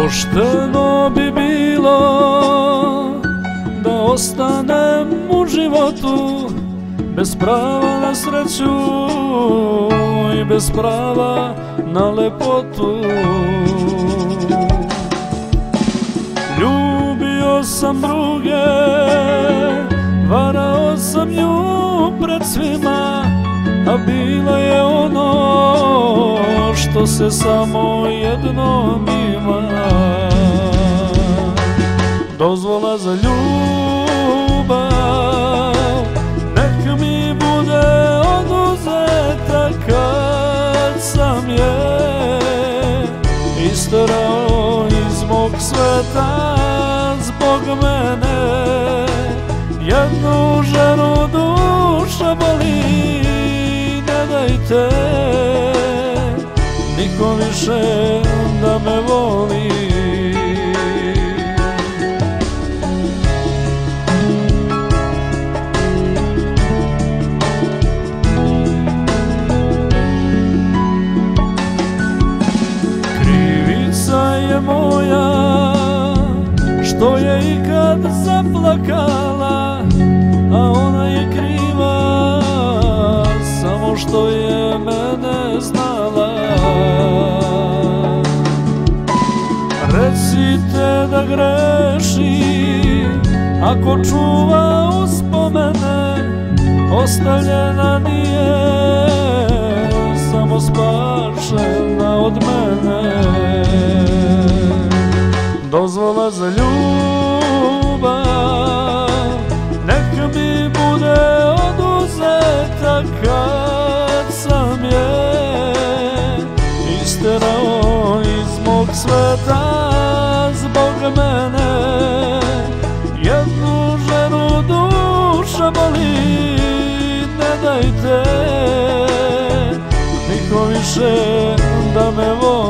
Pošteno bi bilo da ostanem u životu bez prava na sreću i bez prava na lepotu. Ljubio sam druge, varao sam nju pred svima, a bila je ono što se samo jednom ima. Dozvola za ljubav nek mi bude oduzeta kad sam je isterao iz mog sveta zbog mene. Jednu ženu duša boli, ne dajte niko više da me voli. Krivica je moja što je ikad zaplakala, a ona je kriva samo što je mene znala. Recite da greši ako čuva uspomene, ostavljena nije, samo spašena od mene. Dozvola za ljubav nek mi bude oduzeta kad sam je isterao iz mog sveta zbog mene. Jednu ženu duša boli, ne dajte niko više da me voli.